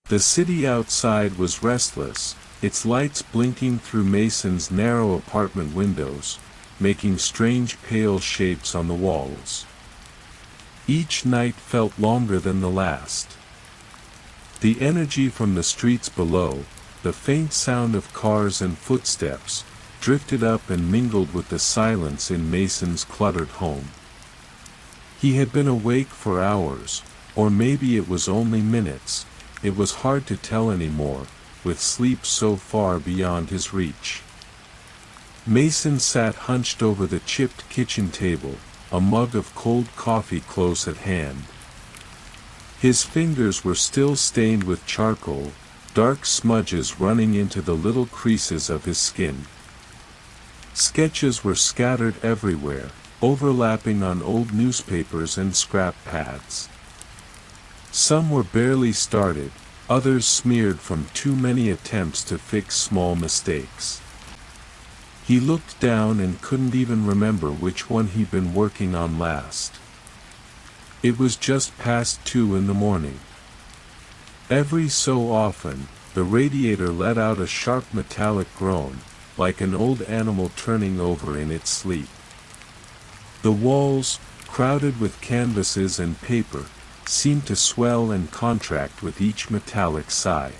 The city outside was restless, its lights blinking through Mason's narrow apartment windows, making strange pale shapes on the walls. Each night felt longer than the last. The energy from the streets below, the faint sound of cars and footsteps, drifted up and mingled with the silence in Mason's cluttered home. He had been awake for hours, or maybe it was only minutes. It was hard to tell anymore, with sleep so far beyond his reach. Mason sat hunched over the chipped kitchen table, a mug of cold coffee close at hand. His fingers were still stained with charcoal, dark smudges running into the little creases of his skin. Sketches were scattered everywhere, overlapping on old newspapers and scrap pads. Some were barely started, others smeared from too many attempts to fix small mistakes. He looked down and couldn't even remember which one he'd been working on last. It was just past 2 in the morning. Every so often, the radiator let out a sharp metallic groan, like an old animal turning over in its sleep. The walls, crowded with canvases and paper, seemed to swell and contract with each metallic sigh.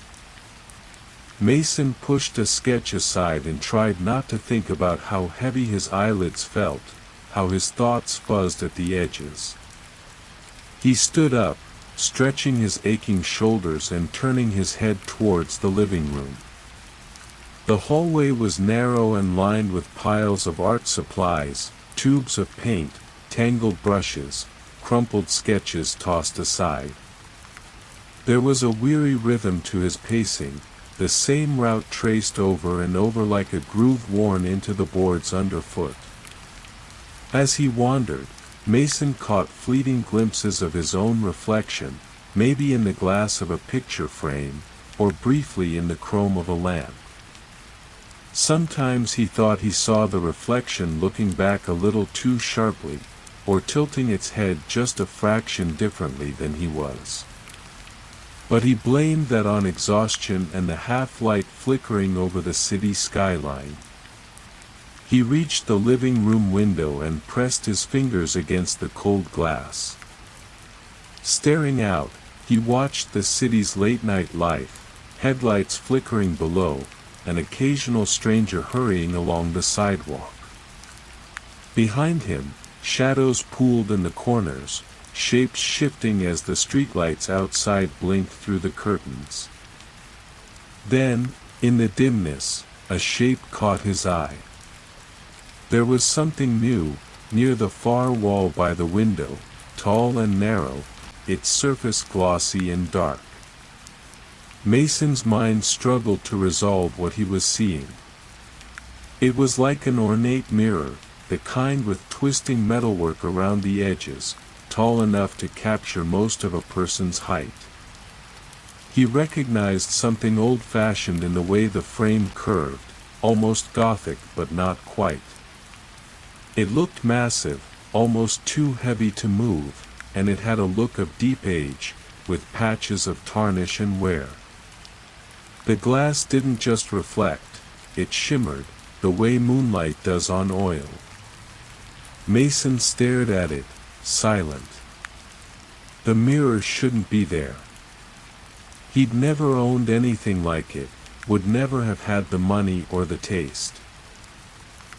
Mason pushed a sketch aside and tried not to think about how heavy his eyelids felt, how his thoughts fuzzed at the edges. He stood up, stretching his aching shoulders and turning his head towards the living room. The hallway was narrow and lined with piles of art supplies, tubes of paint, tangled brushes, crumpled sketches tossed aside. There was a weary rhythm to his pacing, the same route traced over and over like a groove worn into the boards underfoot. As he wandered, Mason caught fleeting glimpses of his own reflection, maybe in the glass of a picture frame, or briefly in the chrome of a lamp. Sometimes he thought he saw the reflection looking back a little too sharply, or tilting its head just a fraction differently than he was. But he blamed that on exhaustion and the half-light flickering over the city skyline. He reached the living room window and pressed his fingers against the cold glass. Staring out, he watched the city's late-night life, headlights flickering below, an occasional stranger hurrying along the sidewalk. Behind him, shadows pooled in the corners, shapes shifting as the streetlights outside blinked through the curtains. Then, in the dimness, a shape caught his eye. There was something new, near the far wall by the window, tall and narrow, its surface glossy and dark. Mason's mind struggled to resolve what he was seeing. It was like an ornate mirror, the kind with twisting metalwork around the edges, tall enough to capture most of a person's height. He recognized something old-fashioned in the way the frame curved, almost Gothic but not quite. It looked massive, almost too heavy to move, and it had a look of deep age, with patches of tarnish and wear. The glass didn't just reflect, it shimmered, the way moonlight does on oil. Mason stared at it, silent. The mirror shouldn't be there. He'd never owned anything like it, would never have had the money or the taste.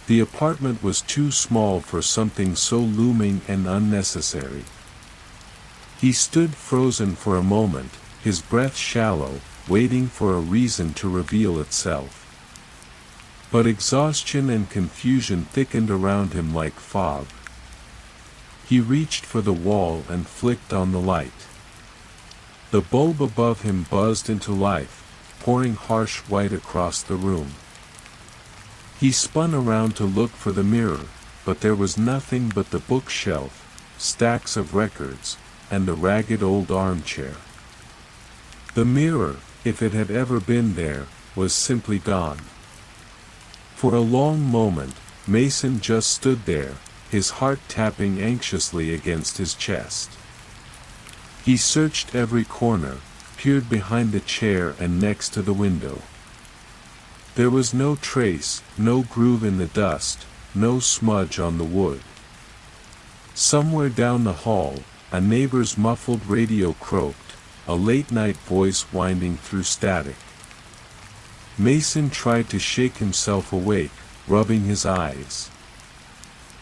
The apartment was too small for something so looming and unnecessary. He stood frozen for a moment, his breath shallow, waiting for a reason to reveal itself. But exhaustion and confusion thickened around him like fog. He reached for the wall and flicked on the light. The bulb above him buzzed into life, pouring harsh white across the room. He spun around to look for the mirror, but there was nothing but the bookshelf, stacks of records, and the ragged old armchair. The mirror, if it had ever been there, was simply gone. For a long moment, Mason just stood there, his heart tapping anxiously against his chest. He searched every corner, peered behind the chair and next to the window. There was no trace, no groove in the dust, no smudge on the wood. Somewhere down the hall, a neighbor's muffled radio croaked, a late-night voice winding through static. Mason tried to shake himself awake, rubbing his eyes.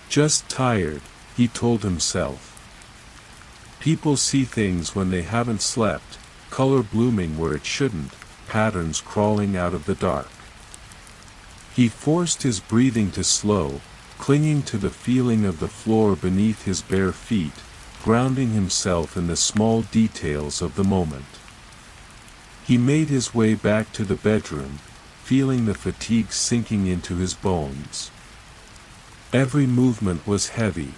Just tired, he told himself. People see things when they haven't slept, color blooming where it shouldn't, patterns crawling out of the dark. He forced his breathing to slow, clinging to the feeling of the floor beneath his bare feet, grounding himself in the small details of the moment. He made his way back to the bedroom, feeling the fatigue sinking into his bones. Every movement was heavy.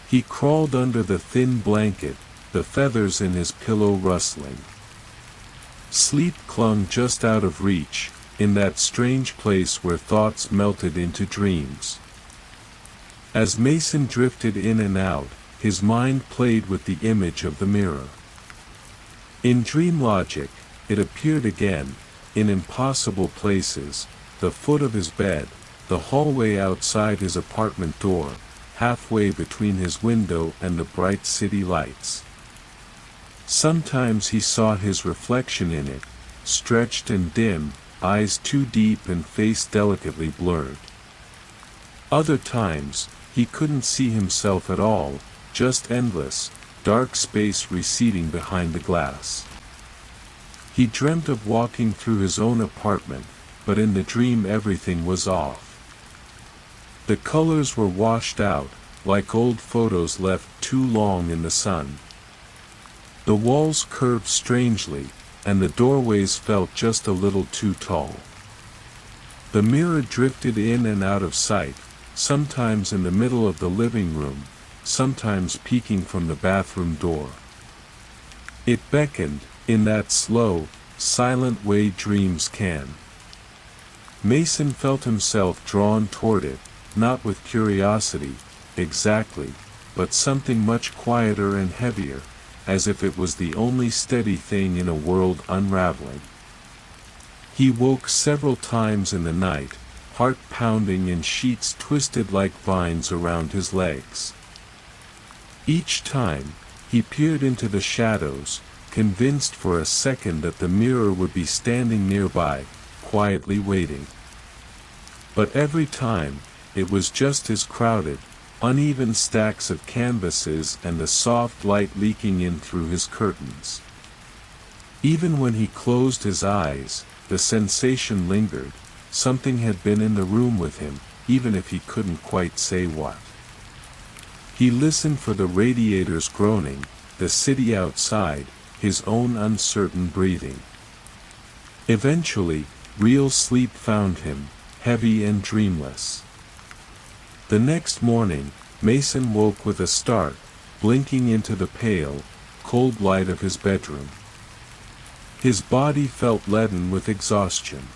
He crawled under the thin blanket, the feathers in his pillow rustling. Sleep clung just out of reach, in that strange place where thoughts melted into dreams. As Mason drifted in and out, his mind played with the image of the mirror. In dream logic, it appeared again, in impossible places, the foot of his bed, the hallway outside his apartment door, halfway between his window and the bright city lights. Sometimes he saw his reflection in it, stretched and dim, eyes too deep and face delicately blurred. Other times, he couldn't see himself at all, just endless, dark space receding behind the glass. He dreamt of walking through his own apartment, but in the dream everything was off. The colors were washed out, like old photos left too long in the sun. The walls curved strangely, and the doorways felt just a little too tall. The mirror drifted in and out of sight, sometimes in the middle of the living room, sometimes peeking from the bathroom door. It beckoned, in that slow, silent way dreams can. Mason felt himself drawn toward it, not with curiosity, exactly, but something much quieter and heavier, as if it was the only steady thing in a world unraveling. He woke several times in the night, heart pounding and sheets twisted like vines around his legs. Each time, he peered into the shadows, convinced for a second that the mirror would be standing nearby, quietly waiting. But every time, it was just as crowded, uneven stacks of canvases and the soft light leaking in through his curtains. Even when he closed his eyes, the sensation lingered, something had been in the room with him, even if he couldn't quite say what. He listened for the radiators groaning, the city outside, his own uncertain breathing. Eventually, real sleep found him, heavy and dreamless. The next morning, Mason woke with a start, blinking into the pale, cold light of his bedroom. His body felt leaden with exhaustion.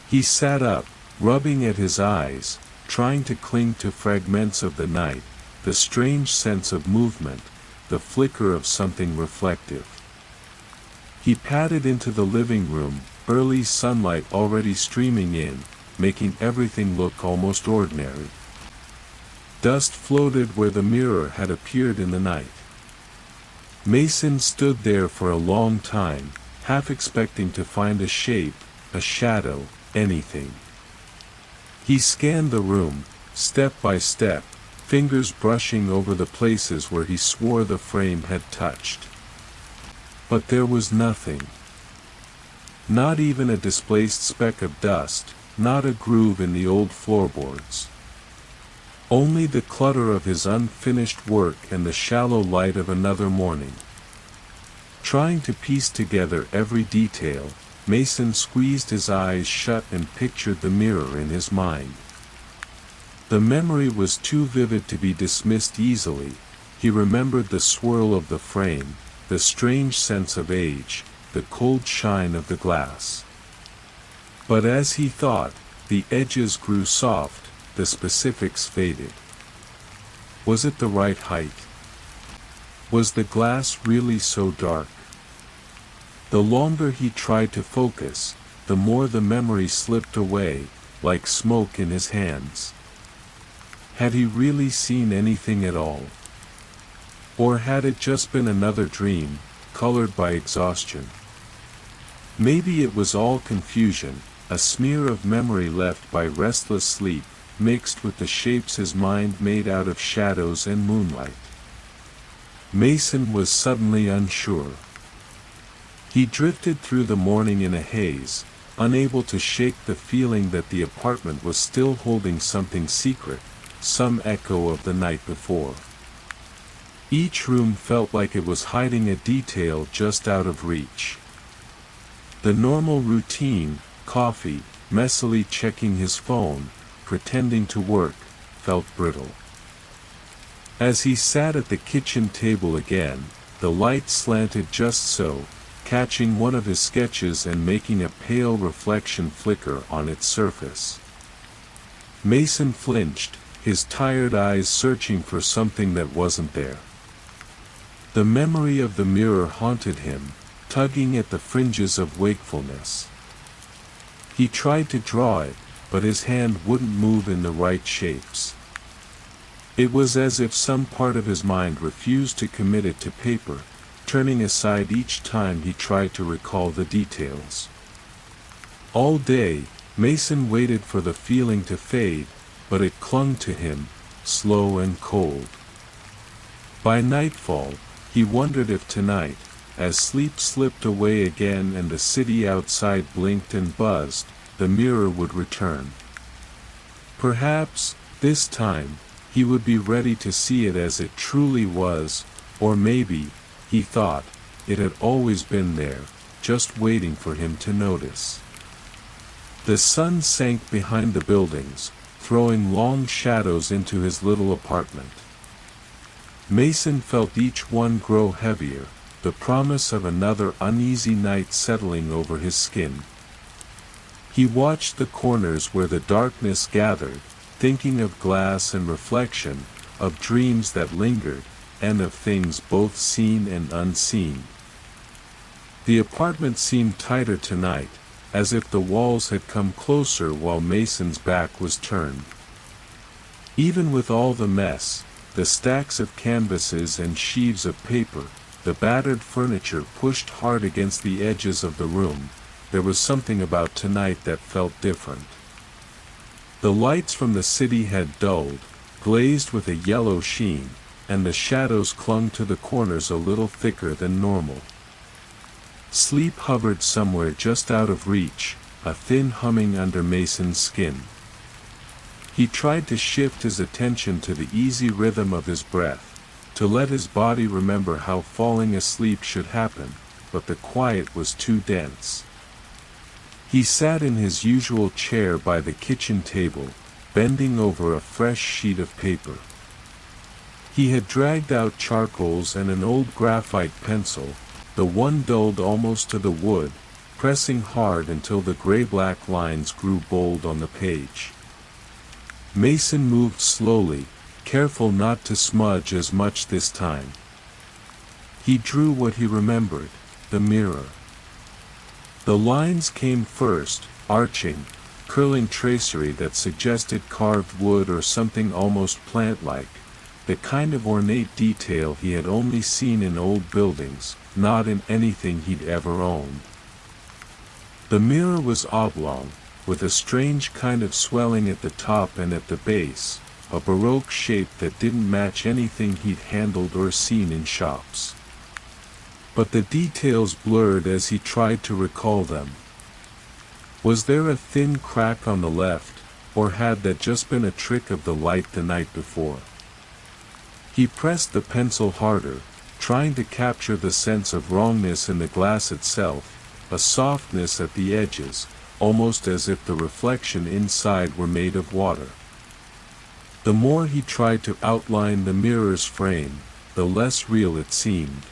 He sat up, rubbing at his eyes, trying to cling to fragments of the night, the strange sense of movement, the flicker of something reflective. He padded into the living room, early sunlight already streaming in, making everything look almost ordinary. Dust floated where the mirror had appeared in the night. Mason stood there for a long time, half expecting to find a shape, a shadow, anything. He scanned the room, step by step, fingers brushing over the places where he swore the frame had touched. But there was nothing. Not even a displaced speck of dust, not a groove in the old floorboards. Only the clutter of his unfinished work and the shallow light of another morning. Trying to piece together every detail, Mason squeezed his eyes shut and pictured the mirror in his mind. The memory was too vivid to be dismissed easily. He remembered the swirl of the frame, the strange sense of age, the cold shine of the glass. But as he thought, the edges grew soft, the specifics faded. Was it the right height? Was the glass really so dark? The longer he tried to focus, the more the memory slipped away, like smoke in his hands. Had he really seen anything at all? Or had it just been another dream, colored by exhaustion? Maybe it was all confusion, a smear of memory left by restless sleep, mixed with the shapes his mind made out of shadows and moonlight. Mason was suddenly unsure. He drifted through the morning in a haze, unable to shake the feeling that the apartment was still holding something secret, some echo of the night before. Each room felt like it was hiding a detail just out of reach. The normal routine, coffee, messily checking his phone, pretending to work, felt brittle. As he sat at the kitchen table again, the light slanted just so, catching one of his sketches and making a pale reflection flicker on its surface. Mason flinched, his tired eyes searching for something that wasn't there. The memory of the mirror haunted him, tugging at the fringes of wakefulness. He tried to draw it, but his hand wouldn't move in the right shapes. It was as if some part of his mind refused to commit it to paper, turning aside each time he tried to recall the details. All day, Mason waited for the feeling to fade, but it clung to him, slow and cold. By nightfall, he wondered if tonight, as sleep slipped away again and the city outside blinked and buzzed, the mirror would return. Perhaps, this time, he would be ready to see it as it truly was, or maybe, he thought, it had always been there, just waiting for him to notice. The sun sank behind the buildings, throwing long shadows into his little apartment. Mason felt each one grow heavier, the promise of another uneasy night settling over his skin. He watched the corners where the darkness gathered, thinking of glass and reflection, of dreams that lingered, and of things both seen and unseen. The apartment seemed tighter tonight, as if the walls had come closer while Mason's back was turned. Even with all the mess, the stacks of canvases and sheaves of paper, the battered furniture pushed hard against the edges of the room, there was something about tonight that felt different. The lights from the city had dulled, glazed with a yellow sheen, and the shadows clung to the corners a little thicker than normal. Sleep hovered somewhere just out of reach, a thin humming under Mason's skin. He tried to shift his attention to the easy rhythm of his breath, to let his body remember how falling asleep should happen, but the quiet was too dense. He sat in his usual chair by the kitchen table, bending over a fresh sheet of paper. He had dragged out charcoals and an old graphite pencil, the one dulled almost to the wood, pressing hard until the gray-black lines grew bold on the page. Mason moved slowly, careful not to smudge as much this time. He drew what he remembered, the mirror. The lines came first, arching, curling tracery that suggested carved wood or something almost plant-like, the kind of ornate detail he had only seen in old buildings, not in anything he'd ever owned. The mirror was oblong, with a strange kind of swelling at the top and at the base, a baroque shape that didn't match anything he'd handled or seen in shops. But the details blurred as he tried to recall them. Was there a thin crack on the left, or had that just been a trick of the light the night before? He pressed the pencil harder, trying to capture the sense of wrongness in the glass itself, a softness at the edges, almost as if the reflection inside were made of water. The more he tried to outline the mirror's frame, the less real it seemed.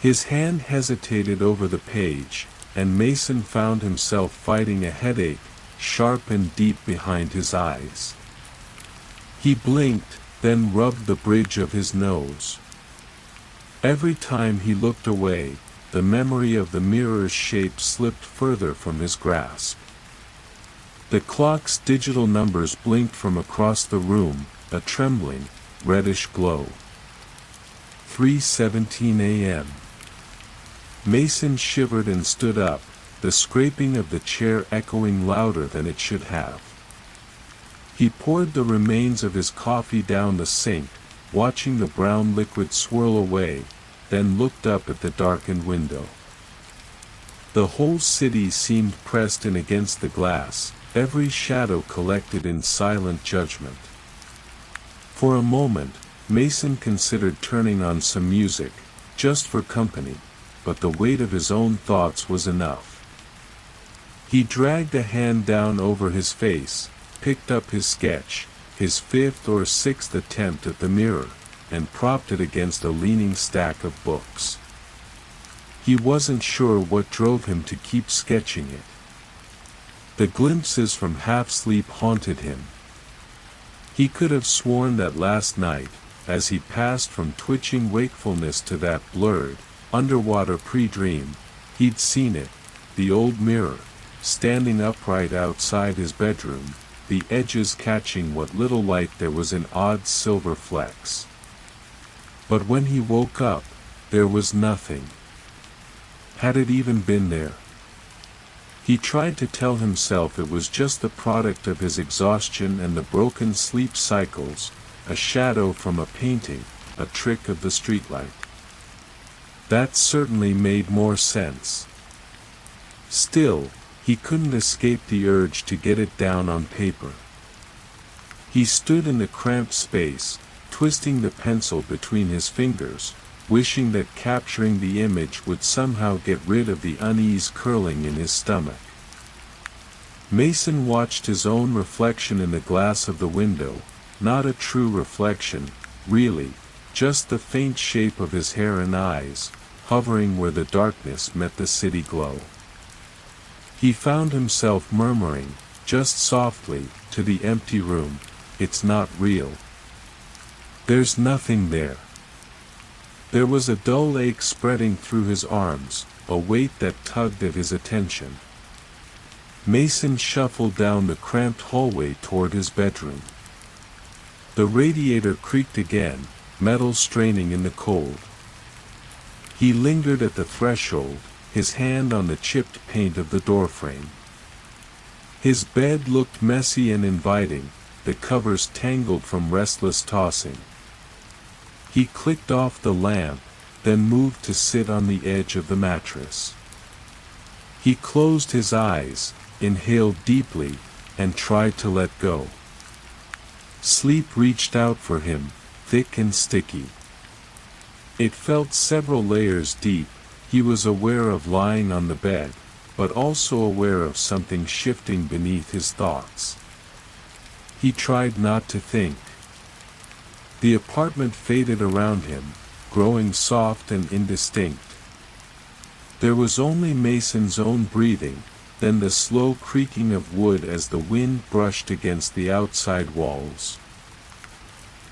His hand hesitated over the page, and Mason found himself fighting a headache, sharp and deep behind his eyes. He blinked, then rubbed the bridge of his nose. Every time he looked away, the memory of the mirror's shape slipped further from his grasp. The clock's digital numbers blinked from across the room, a trembling, reddish glow. 3:17 a.m. Mason shivered and stood up, the scraping of the chair echoing louder than it should have. He poured the remains of his coffee down the sink, watching the brown liquid swirl away, then looked up at the darkened window. The whole city seemed pressed in against the glass, every shadow collected in silent judgment. For a moment, Mason considered turning on some music, just for company, but the weight of his own thoughts was enough. He dragged a hand down over his face, picked up his sketch, his fifth or sixth attempt at the mirror, and propped it against a leaning stack of books. He wasn't sure what drove him to keep sketching it. The glimpses from half-sleep haunted him. He could have sworn that last night, as he passed from twitching wakefulness to that blurred, underwater pre-dream, he'd seen it, the old mirror, standing upright outside his bedroom, the edges catching what little light there was in odd silver flecks. But when he woke up, there was nothing. Had it even been there? He tried to tell himself it was just the product of his exhaustion and the broken sleep cycles, a shadow from a painting, a trick of the streetlight. That certainly made more sense. Still, he couldn't escape the urge to get it down on paper. He stood in the cramped space, twisting the pencil between his fingers, wishing that capturing the image would somehow get rid of the unease curling in his stomach. Mason watched his own reflection in the glass of the window, not a true reflection, really, just the faint shape of his hair and eyes, hovering where the darkness met the city glow. He found himself murmuring, just softly, to the empty room, "It's not real. There's nothing there." There was a dull ache spreading through his arms, a weight that tugged at his attention. Mason shuffled down the cramped hallway toward his bedroom. The radiator creaked again, metal straining in the cold. He lingered at the threshold, his hand on the chipped paint of the doorframe. His bed looked messy and inviting, the covers tangled from restless tossing. He clicked off the lamp, then moved to sit on the edge of the mattress. He closed his eyes, inhaled deeply, and tried to let go. Sleep reached out for him, thick and sticky. It felt several layers deep. He was aware of lying on the bed, but also aware of something shifting beneath his thoughts. He tried not to think. The apartment faded around him, growing soft and indistinct. There was only Mason's own breathing, then the slow creaking of wood as the wind brushed against the outside walls.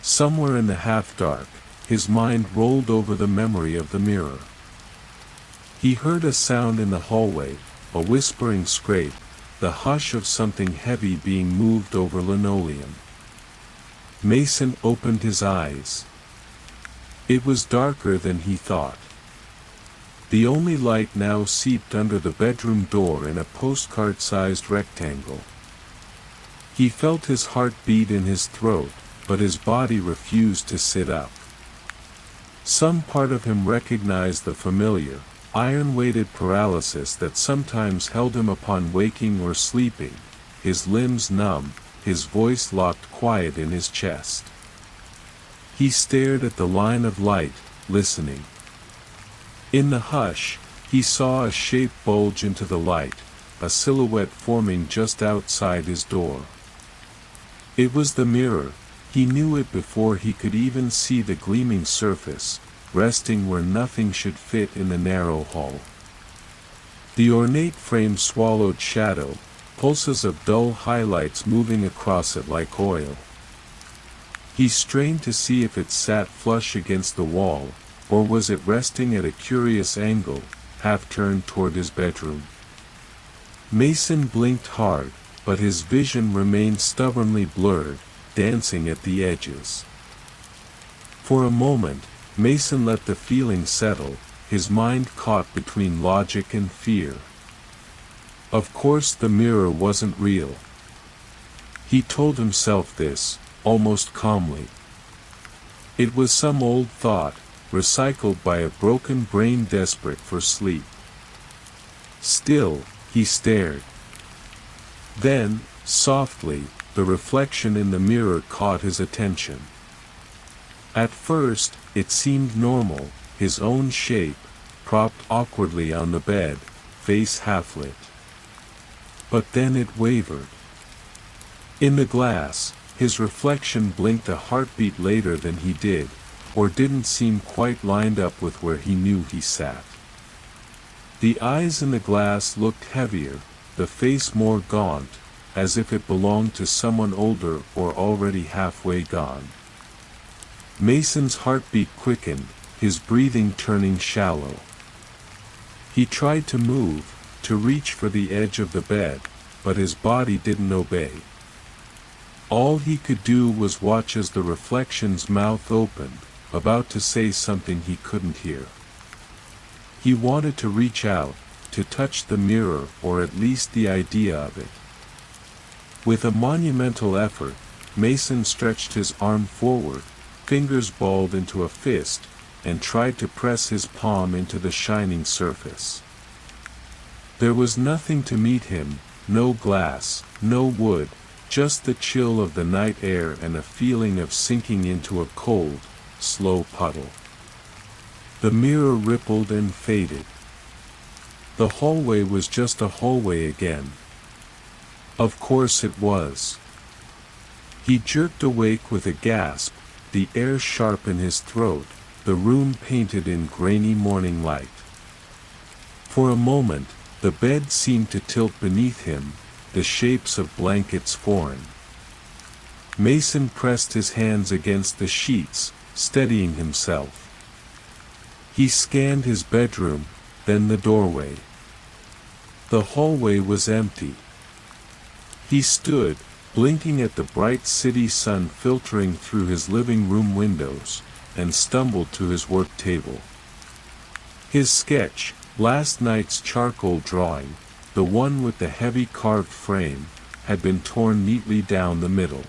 Somewhere in the half-dark, his mind rolled over the memory of the mirror. He heard a sound in the hallway, a whispering scrape, the hush of something heavy being moved over linoleum. Mason opened his eyes. It was darker than he thought. The only light now seeped under the bedroom door in a postcard-sized rectangle. He felt his heart beat in his throat, but his body refused to sit up. Some part of him recognized the familiar, iron-weighted paralysis that sometimes held him upon waking or sleeping, his limbs numb, his voice locked quiet in his chest. He stared at the line of light, listening. In the hush, he saw a shape bulge into the light, a silhouette forming just outside his door. It was the mirror. He knew it before he could even see the gleaming surface, resting where nothing should fit in the narrow hall. The ornate frame swallowed shadow, pulses of dull highlights moving across it like oil. He strained to see if it sat flush against the wall, or was it resting at a curious angle, half turned toward his bedroom. Mason blinked hard, but his vision remained stubbornly blurred, dancing at the edges. For a moment, Mason let the feeling settle, his mind caught between logic and fear. Of course the mirror wasn't real. He told himself this, almost calmly. It was some old thought, recycled by a broken brain desperate for sleep. Still, he stared. Then, softly, the reflection in the mirror caught his attention. At first, it seemed normal, his own shape, propped awkwardly on the bed, face half-lit. But then it wavered. In the glass, his reflection blinked a heartbeat later than he did, or didn't seem quite lined up with where he knew he sat. The eyes in the glass looked heavier, the face more gaunt, as if it belonged to someone older or already halfway gone. Mason's heartbeat quickened, his breathing turning shallow. He tried to move, to reach for the edge of the bed, but his body didn't obey. All he could do was watch as the reflection's mouth opened, about to say something he couldn't hear. He wanted to reach out, to touch the mirror or at least the idea of it. With a monumental effort, Mason stretched his arm forward, fingers balled into a fist, and tried to press his palm into the shining surface. There was nothing to meet him, no glass, no wood, just the chill of the night air and a feeling of sinking into a cold, slow puddle. The mirror rippled and faded. The hallway was just a hallway again. Of course it was. He jerked awake with a gasp, the air sharp in his throat, the room painted in grainy morning light. For a moment, the bed seemed to tilt beneath him, the shapes of blankets foreign. Mason pressed his hands against the sheets, steadying himself. He scanned his bedroom, then the doorway. The hallway was empty. He stood, blinking at the bright city sun filtering through his living room windows, and stumbled to his work table. His sketch, last night's charcoal drawing, the one with the heavy carved frame, had been torn neatly down the middle.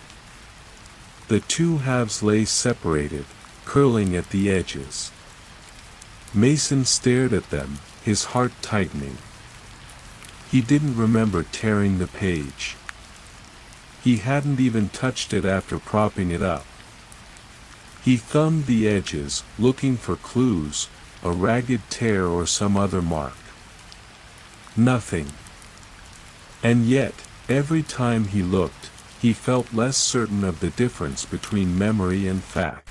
The two halves lay separated, curling at the edges. Mason stared at them, his heart tightening. He didn't remember tearing the page. He hadn't even touched it after propping it up. He thumbed the edges, looking for clues, a ragged tear or some other mark. Nothing. And yet, every time he looked, he felt less certain of the difference between memory and fact.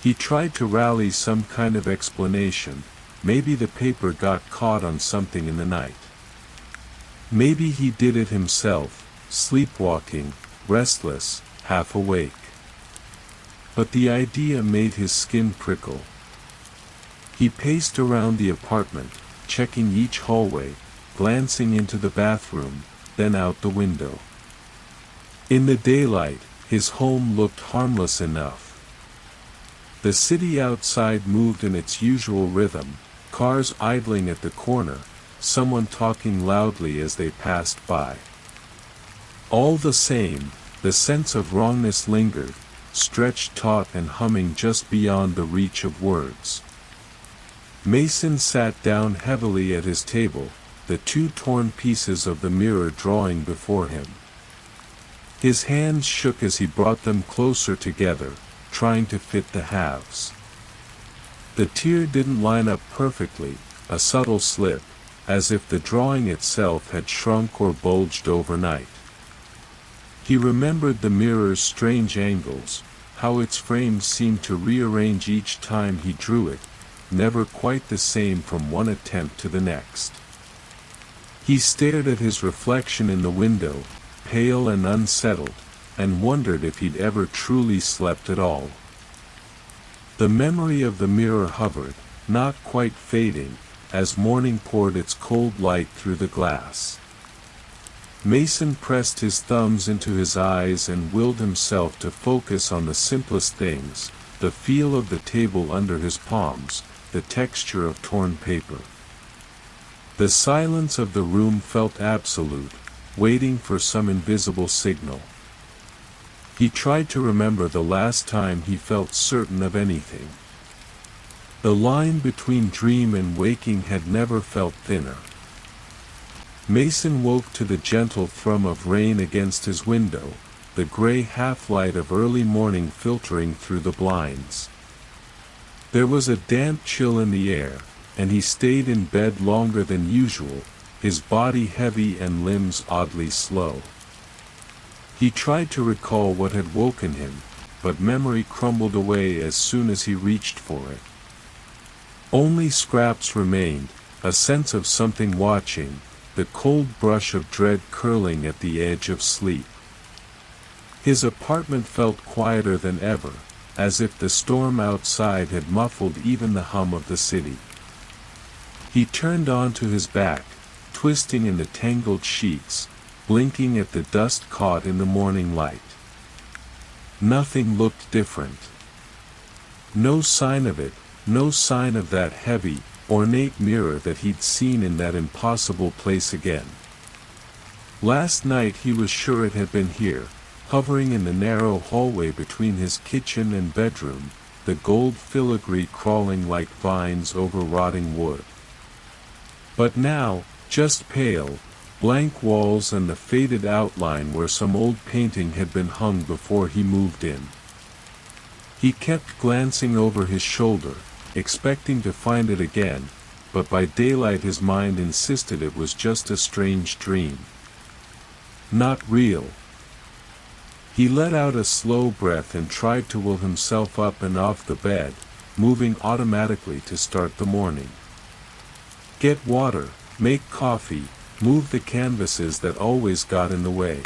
He tried to rally some kind of explanation, maybe the paper got caught on something in the night. Maybe he did it himself, sleepwalking, restless, half awake. But the idea made his skin prickle. He paced around the apartment, checking each hallway, glancing into the bathroom, then out the window. In the daylight, his home looked harmless enough. The city outside moved in its usual rhythm, cars idling at the corner, someone talking loudly as they passed by. All the same, the sense of wrongness lingered, stretched taut and humming just beyond the reach of words. Mason sat down heavily at his table, the two torn pieces of the mirror drawing before him. His hands shook as he brought them closer together, trying to fit the halves. The tear didn't line up perfectly, a subtle slip, as if the drawing itself had shrunk or bulged overnight. He remembered the mirror's strange angles, how its frame seemed to rearrange each time he drew it, never quite the same from one attempt to the next. He stared at his reflection in the window, pale and unsettled, and wondered if he'd ever truly slept at all. The memory of the mirror hovered, not quite fading, as morning poured its cold light through the glass. Mason pressed his thumbs into his eyes and willed himself to focus on the simplest things, the feel of the table under his palms, the texture of torn paper. The silence of the room felt absolute, waiting for some invisible signal. He tried to remember the last time he felt certain of anything. The line between dream and waking had never felt thinner. Mason woke to the gentle thrum of rain against his window, the gray half-light of early morning filtering through the blinds. There was a damp chill in the air, and he stayed in bed longer than usual, his body heavy and limbs oddly slow. He tried to recall what had woken him, but memory crumbled away as soon as he reached for it. Only scraps remained, a sense of something watching, the cold brush of dread curling at the edge of sleep. His apartment felt quieter than ever, as if the storm outside had muffled even the hum of the city. He turned onto his back, twisting in the tangled sheets, blinking at the dust caught in the morning light. Nothing looked different. No sign of it, no sign of that heavy, ornate mirror that he'd seen in that impossible place again. Last night he was sure it had been here, hovering in the narrow hallway between his kitchen and bedroom, the gold filigree crawling like vines over rotting wood. But now, just pale, blank walls and the faded outline where some old painting had been hung before he moved in. He kept glancing over his shoulder, expecting to find it again, but by daylight his mind insisted it was just a strange dream. Not real. He let out a slow breath and tried to will himself up and off the bed, moving automatically to start the morning. Get water, make coffee, move the canvases that always got in the way.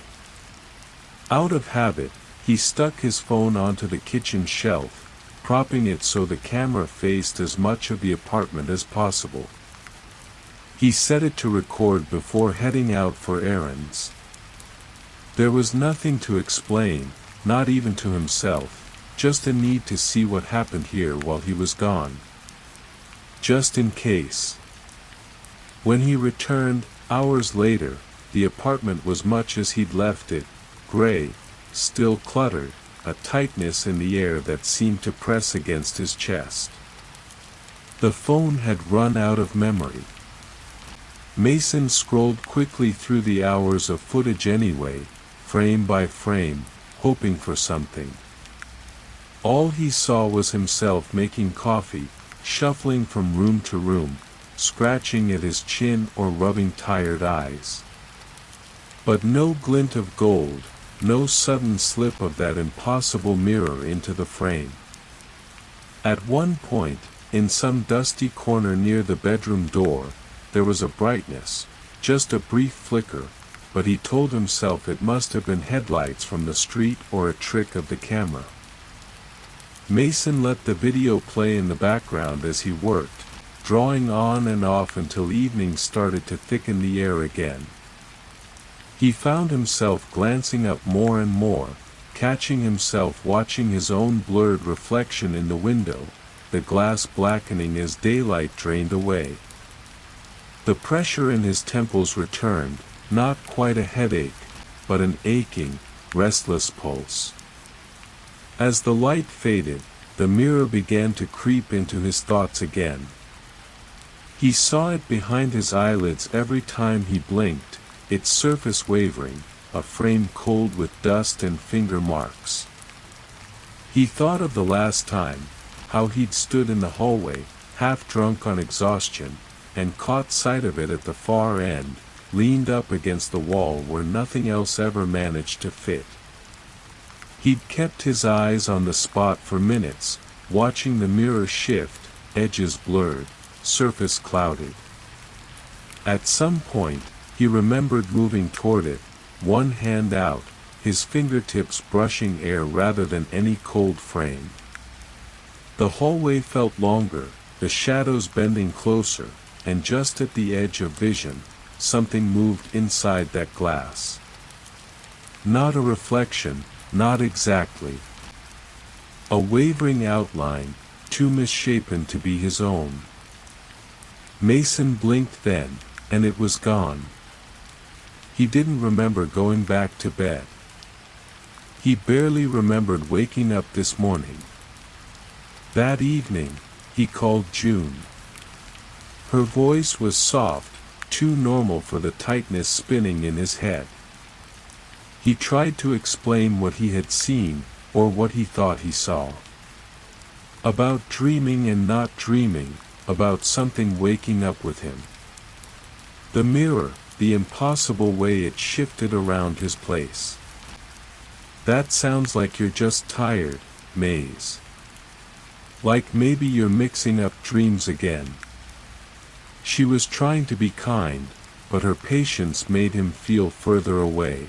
Out of habit, he stuck his phone onto the kitchen shelf, propping it so the camera faced as much of the apartment as possible. He set it to record before heading out for errands. There was nothing to explain, not even to himself, just a need to see what happened here while he was gone. Just in case. When he returned, hours later, the apartment was much as he'd left it, gray, still cluttered, a tightness in the air that seemed to press against his chest. The phone had run out of memory. Mason scrolled quickly through the hours of footage anyway, frame by frame, hoping for something. All he saw was himself making coffee, shuffling from room to room, scratching at his chin or rubbing tired eyes. But no glint of gold, no sudden slip of that impossible mirror into the frame. At one point, in some dusty corner near the bedroom door, there was a brightness, just a brief flicker, but he told himself it must have been headlights from the street or a trick of the camera. Mason let the video play in the background as he worked, drawing on and off until evening started to thicken the air again. He found himself glancing up more and more, catching himself watching his own blurred reflection in the window, the glass blackening as daylight drained away. The pressure in his temples returned, not quite a headache, but an aching, restless pulse. As the light faded, the mirror began to creep into his thoughts again. He saw it behind his eyelids every time he blinked, its surface wavering, a frame cold with dust and finger marks. He thought of the last time, how he'd stood in the hallway, half drunk on exhaustion, and caught sight of it at the far end, leaned up against the wall where nothing else ever managed to fit. He'd kept his eyes on the spot for minutes, watching the mirror shift, edges blurred, surface clouded. At some point, he remembered moving toward it, one hand out, his fingertips brushing air rather than any cold frame. The hallway felt longer, the shadows bending closer, and just at the edge of vision, something moved inside that glass. Not a reflection, not exactly. A wavering outline, too misshapen to be his own. Mason blinked then, and it was gone. He didn't remember going back to bed. He barely remembered waking up this morning. That evening, he called June. Her voice was soft, too normal for the tightness spinning in his head. He tried to explain what he had seen, or what he thought he saw. About dreaming and not dreaming, about something waking up with him. The mirror, the impossible way it shifted around his place. That sounds like you're just tired, Maze. Like maybe you're mixing up dreams again. She was trying to be kind, but her patience made him feel further away.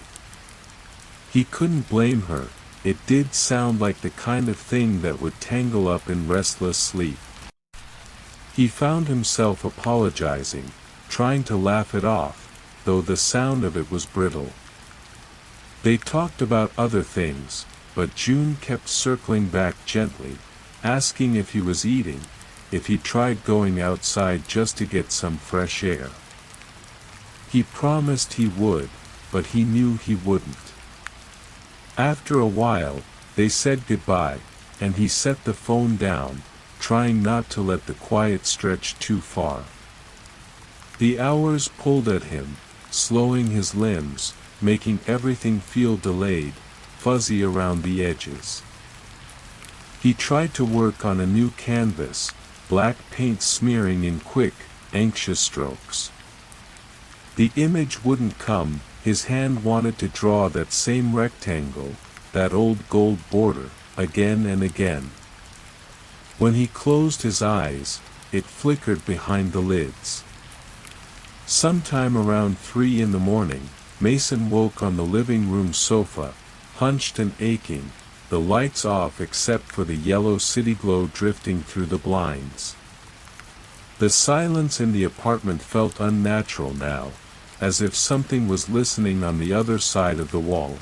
He couldn't blame her, it did sound like the kind of thing that would tangle up in restless sleep. He found himself apologizing, trying to laugh it off, though the sound of it was brittle. They talked about other things, but June kept circling back gently, asking if he was eating, if he tried going outside just to get some fresh air. He promised he would, but he knew he wouldn't. After a while, they said goodbye, and he set the phone down, trying not to let the quiet stretch too far. The hours pulled at him, slowing his limbs, making everything feel delayed, fuzzy around the edges. He tried to work on a new canvas, black paint smearing in quick, anxious strokes. The image wouldn't come, his hand wanted to draw that same rectangle, that old gold border, again and again. When he closed his eyes, it flickered behind the lids. Sometime around 3 in the morning, Mason woke on the living room sofa, hunched and aching, the lights off except for the yellow city glow drifting through the blinds. The silence in the apartment felt unnatural now, as if something was listening on the other side of the wall.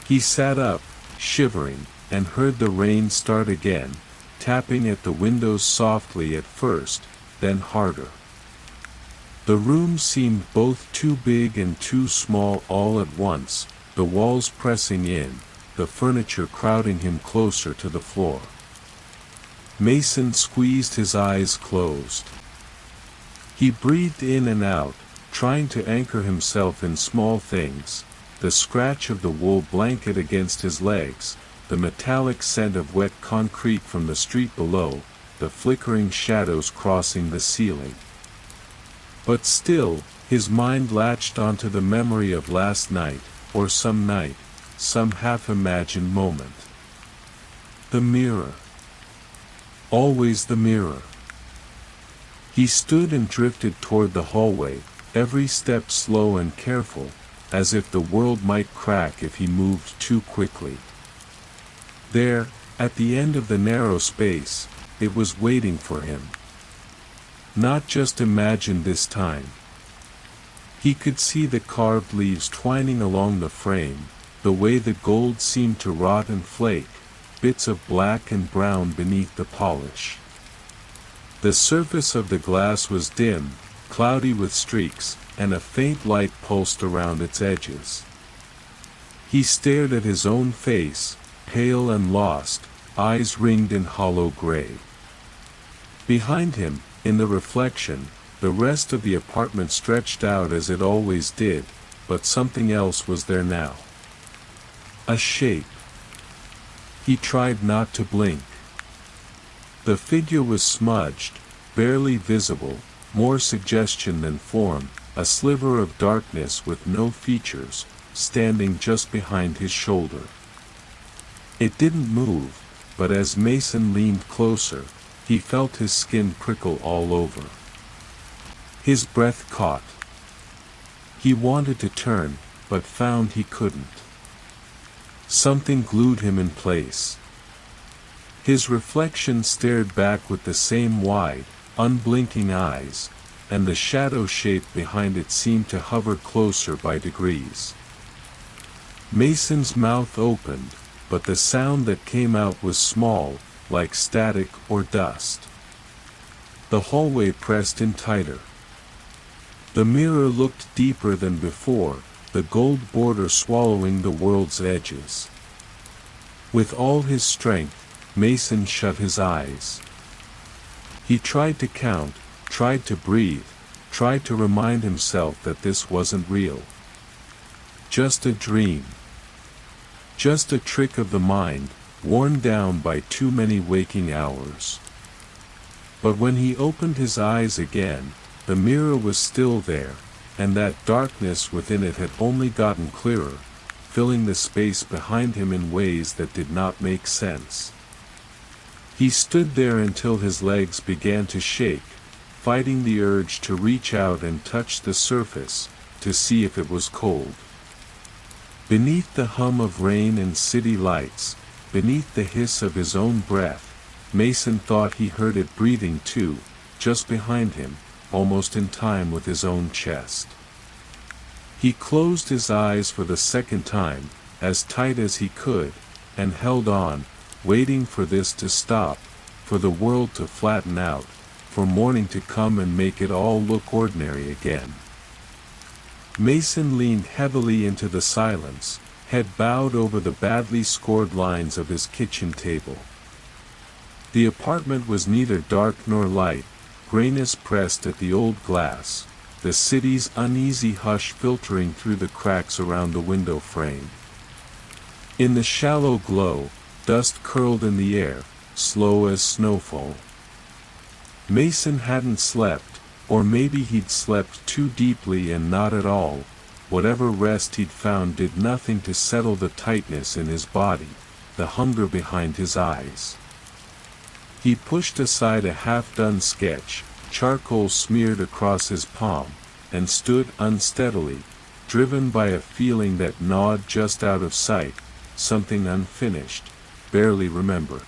He sat up, shivering, and heard the rain start again, tapping at the windows softly at first, then harder. The room seemed both too big and too small all at once, the walls pressing in, the furniture crowding him closer to the floor. Mason squeezed his eyes closed. He breathed in and out, trying to anchor himself in small things, the scratch of the wool blanket against his legs, the metallic scent of wet concrete from the street below, the flickering shadows crossing the ceiling. But still, his mind latched onto the memory of last night, or some night, some half-imagined moment. The mirror. Always the mirror. He stood and drifted toward the hallway, every step slow and careful, as if the world might crack if he moved too quickly. There, at the end of the narrow space, it was waiting for him. Not just imagined this time. He could see the carved leaves twining along the frame, the way the gold seemed to rot and flake, bits of black and brown beneath the polish. The surface of the glass was dim, cloudy with streaks, and a faint light pulsed around its edges. He stared at his own face, pale and lost, eyes ringed in hollow gray. Behind him, in the reflection, the rest of the apartment stretched out as it always did, but something else was there now. A shape. He tried not to blink. The figure was smudged, barely visible, more suggestion than form, a sliver of darkness with no features, standing just behind his shoulder. It didn't move, but as Mason leaned closer, he felt his skin prickle all over. His breath caught. He wanted to turn, but found he couldn't. Something glued him in place. His reflection stared back with the same wide, unblinking eyes, and the shadow shape behind it seemed to hover closer by degrees. Mason's mouth opened, but the sound that came out was small, like static or dust. The hallway pressed in tighter. The mirror looked deeper than before, the gold border swallowing the world's edges. With all his strength, Mason shut his eyes. He tried to count, tried to breathe, tried to remind himself that this wasn't real. Just a dream. Just a trick of the mind, worn down by too many waking hours. But when he opened his eyes again, the mirror was still there, and that darkness within it had only gotten clearer, filling the space behind him in ways that did not make sense. He stood there until his legs began to shake, fighting the urge to reach out and touch the surface, to see if it was cold. Beneath the hum of rain and city lights, beneath the hiss of his own breath, Mason thought he heard it breathing too, just behind him, almost in time with his own chest. He closed his eyes for the second time, as tight as he could, and held on, waiting for this to stop, for the world to flatten out, for morning to come and make it all look ordinary again. Mason leaned heavily into the silence, head bowed over the badly scored lines of his kitchen table. The apartment was neither dark nor light, grayness pressed at the old glass, the city's uneasy hush filtering through the cracks around the window frame. In the shallow glow, dust curled in the air, slow as snowfall. Mason hadn't slept, or maybe he'd slept too deeply and not at all. Whatever rest he'd found did nothing to settle the tightness in his body, the hunger behind his eyes. He pushed aside a half-done sketch, charcoal smeared across his palm, and stood unsteadily, driven by a feeling that gnawed just out of sight, something unfinished, barely remembered.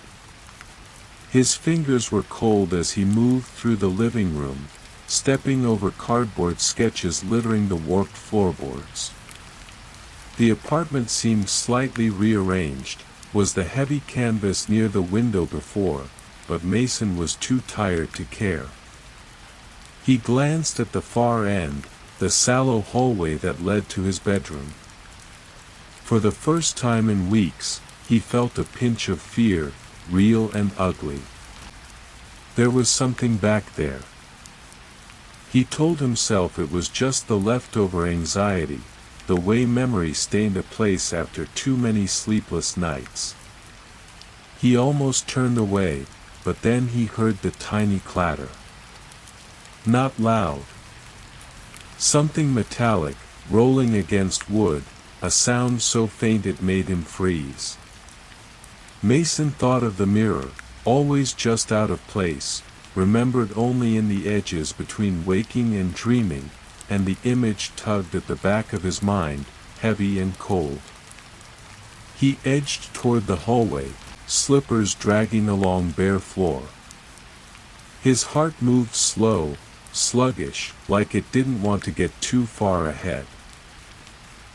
His fingers were cold as he moved through the living room, stepping over cardboard sketches littering the warped floorboards. The apartment seemed slightly rearranged, was the heavy canvas near the window before, but Mason was too tired to care. He glanced at the far end, the sallow hallway that led to his bedroom. For the first time in weeks, he felt a pinch of fear, real and ugly. There was something back there. He told himself it was just the leftover anxiety, the way memory stained a place after too many sleepless nights. He almost turned away, but then he heard the tiny clatter. Not loud. Something metallic, rolling against wood, a sound so faint it made him freeze. Mason thought of the mirror, always just out of place, remembered only in the edges between waking and dreaming, and the image tugged at the back of his mind, heavy and cold. He edged toward the hallway, slippers dragging along bare floor. His heart moved slow, sluggish, like it didn't want to get too far ahead.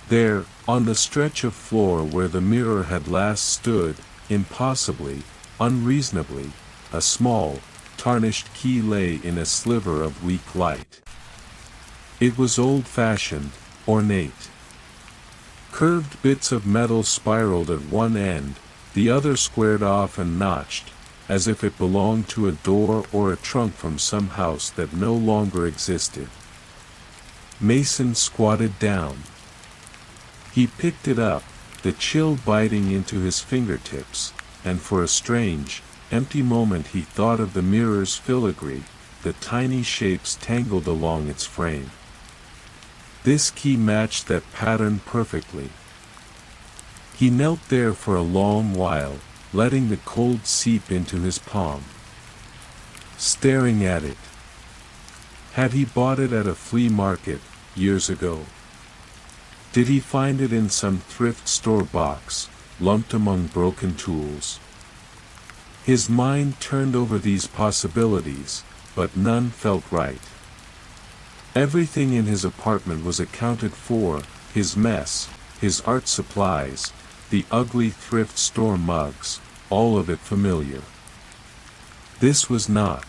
There, on the stretch of floor where the mirror had last stood, impossibly, unreasonably, a small, tarnished key lay in a sliver of weak light. It was old-fashioned, ornate. Curved bits of metal spiraled at one end, the other squared off and notched, as if it belonged to a door or a trunk from some house that no longer existed. Mason squatted down. He picked it up, the chill biting into his fingertips, and for a strange, empty moment he thought of the mirror's filigree, the tiny shapes tangled along its frame. This key matched that pattern perfectly. He knelt there for a long while, letting the cold seep into his palm. Staring at it. Had he bought it at a flea market, years ago? Did he find it in some thrift store box, lumped among broken tools? His mind turned over these possibilities, but none felt right. Everything in his apartment was accounted for, his mess, his art supplies, the ugly thrift store mugs, all of it familiar. This was not.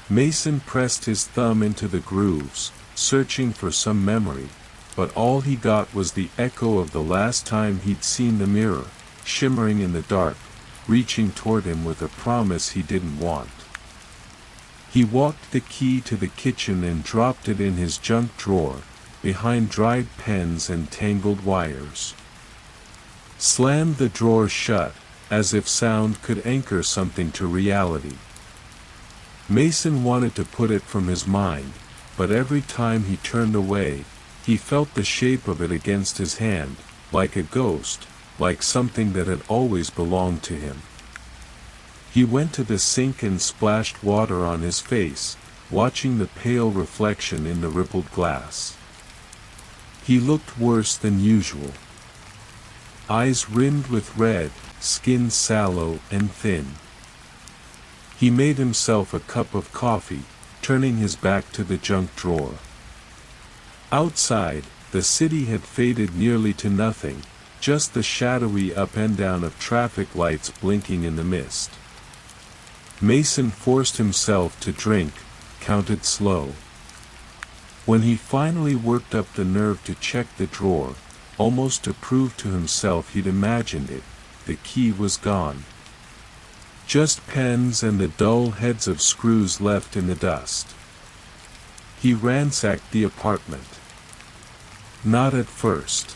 Mason pressed his thumb into the grooves, searching for some memory, but all he got was the echo of the last time he'd seen the mirror, shimmering in the dark, reaching toward him with a promise he didn't want. He walked the key to the kitchen and dropped it in his junk drawer, behind dried pens and tangled wires. Slammed the drawer shut, as if sound could anchor something to reality. Mason wanted to put it from his mind, but every time he turned away, he felt the shape of it against his hand, like a ghost, like something that had always belonged to him. He went to the sink and splashed water on his face, watching the pale reflection in the rippled glass. He looked worse than usual. Eyes rimmed with red, skin sallow and thin. He made himself a cup of coffee, turning his back to the junk drawer. Outside, the city had faded nearly to nothing, just the shadowy up and down of traffic lights blinking in the mist. Mason forced himself to drink, counted slow. When he finally worked up the nerve to check the drawer, almost to prove to himself he'd imagined it, the key was gone. Just pens and the dull heads of screws left in the dust. He ransacked the apartment. Not at first.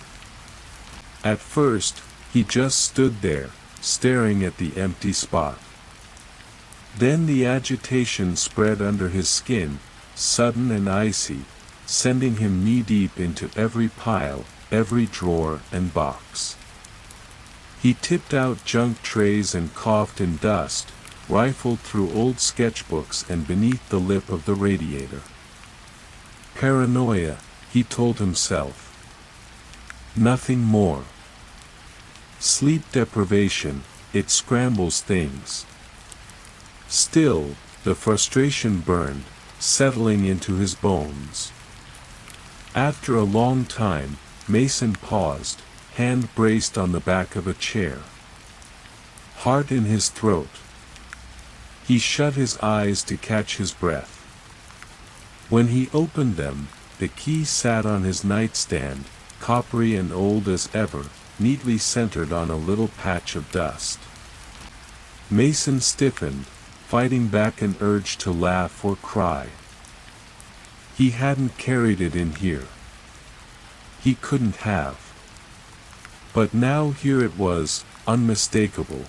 At first, he just stood there, staring at the empty spot. Then the agitation spread under his skin, sudden and icy, sending him knee-deep into every pile, every drawer and box. He tipped out junk trays and coughed in dust, rifled through old sketchbooks and beneath the lip of the radiator. Paranoia, he told himself. Nothing more. Sleep deprivation, it scrambles things. Still, the frustration burned, settling into his bones. After a long time, Mason paused, hand braced on the back of a chair. Heart in his throat. He shut his eyes to catch his breath. When he opened them, the key sat on his nightstand, coppery and old as ever, neatly centered on a little patch of dust. Mason stiffened, fighting back an urge to laugh or cry. He hadn't carried it in here. He couldn't have. But now here it was, unmistakable.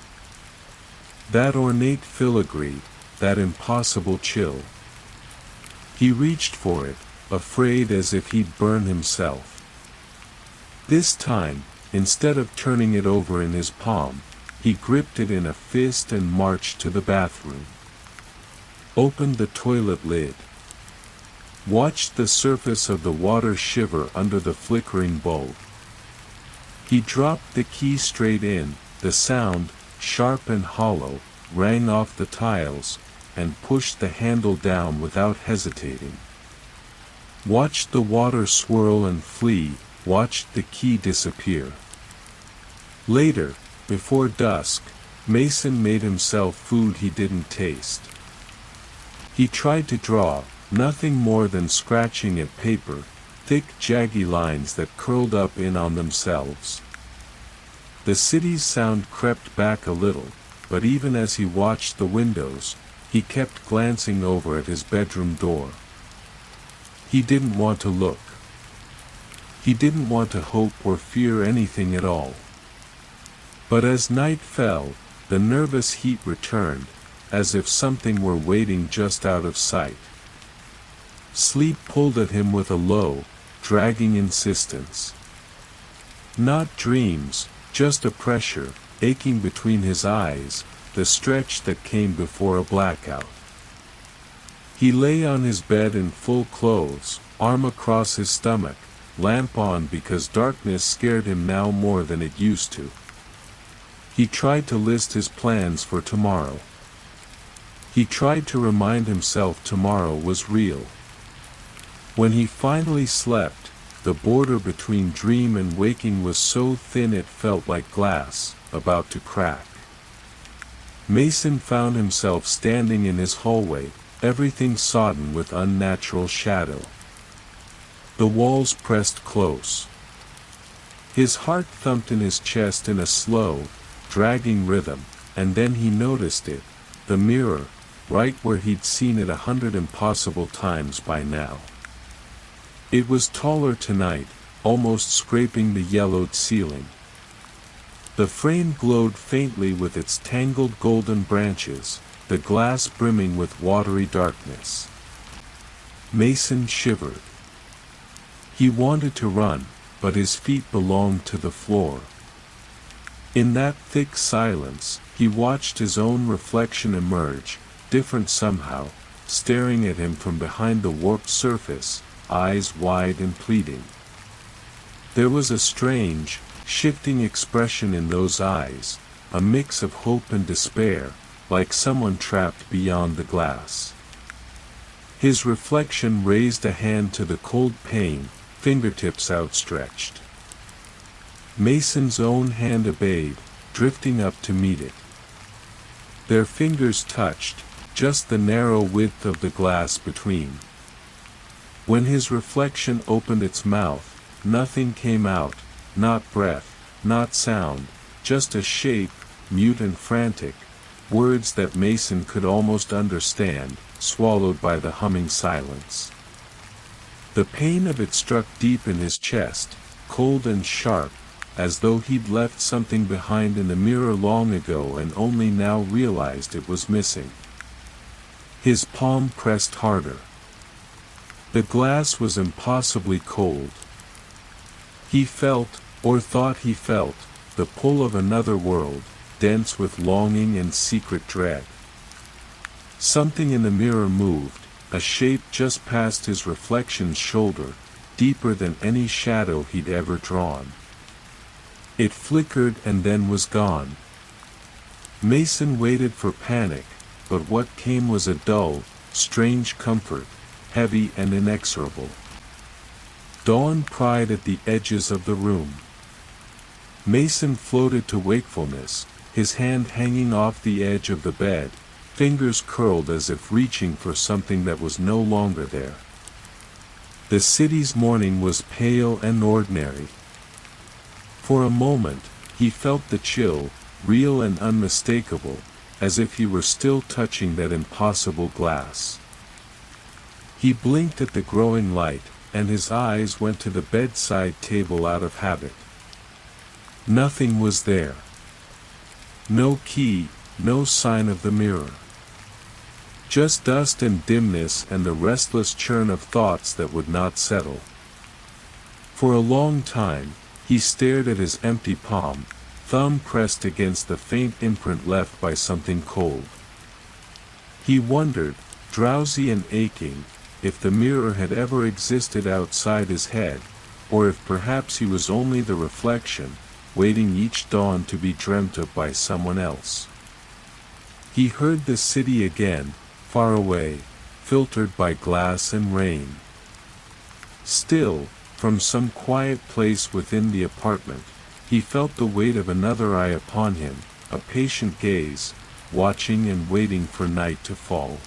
That ornate filigree, that impossible chill. He reached for it, afraid as if he'd burn himself. This time, instead of turning it over in his palm, he gripped it in a fist and marched to the bathroom. Opened the toilet lid. Watched the surface of the water shiver under the flickering bulb. He dropped the key straight in, the sound, sharp and hollow, rang off the tiles, and pushed the handle down without hesitating. Watched the water swirl and flee, watched the key disappear. Later, before dusk, Mason made himself food he didn't taste. He tried to draw, nothing more than scratching at paper, thick jaggy lines that curled up in on themselves. The city's sound crept back a little, but even as he watched the windows, he kept glancing over at his bedroom door. He didn't want to look. He didn't want to hope or fear anything at all. But as night fell, the nervous heat returned, as if something were waiting just out of sight. Sleep pulled at him with a low, dragging insistence. Not dreams, just a pressure, aching between his eyes, the stretch that came before a blackout. He lay on his bed in full clothes, arm across his stomach, lamp on because darkness scared him now more than it used to. He tried to list his plans for tomorrow. He tried to remind himself tomorrow was real. When he finally slept, the border between dream and waking was so thin it felt like glass, about to crack. Mason found himself standing in his hallway, everything sodden with unnatural shadow. The walls pressed close. His heart thumped in his chest in a slow, dragging rhythm, and then he noticed it, the mirror, right where he'd seen it 100 impossible times by now. It was taller tonight, almost scraping the yellowed ceiling. The frame glowed faintly with its tangled golden branches, the glass brimming with watery darkness. Mason shivered. He wanted to run, but his feet belonged to the floor. In that thick silence, he watched his own reflection emerge, different somehow, staring at him from behind the warped surface, eyes wide and pleading. There was a strange, shifting expression in those eyes, a mix of hope and despair, like someone trapped beyond the glass. His reflection raised a hand to the cold pane, fingertips outstretched. Mason's own hand obeyed, drifting up to meet it. Their fingers touched, just the narrow width of the glass between. When his reflection opened its mouth, nothing came out, not breath, not sound, just a shape, mute and frantic, words that Mason could almost understand, swallowed by the humming silence. The pain of it struck deep in his chest, cold and sharp, as though he'd left something behind in the mirror long ago and only now realized it was missing. His palm pressed harder. The glass was impossibly cold. He felt, or thought he felt, the pull of another world, dense with longing and secret dread. Something in the mirror moved, a shape just past his reflection's shoulder, deeper than any shadow he'd ever drawn. It flickered and then was gone. Mason waited for panic, but what came was a dull, strange comfort, heavy and inexorable. Dawn pried at the edges of the room. Mason floated to wakefulness, his hand hanging off the edge of the bed, fingers curled as if reaching for something that was no longer there. The city's morning was pale and ordinary. For a moment, he felt the chill, real and unmistakable, as if he were still touching that impossible glass. He blinked at the growing light, and his eyes went to the bedside table out of habit. Nothing was there. No key, no sign of the mirror. Just dust and dimness and the restless churn of thoughts that would not settle. For a long time, he stared at his empty palm, thumb pressed against the faint imprint left by something cold. He wondered, drowsy and aching, if the mirror had ever existed outside his head, or if perhaps he was only the reflection, waiting each dawn to be dreamt of by someone else. He heard the city again, far away, filtered by glass and rain. Still, from some quiet place within the apartment, he felt the weight of another eye upon him, a patient gaze, watching and waiting for night to fall.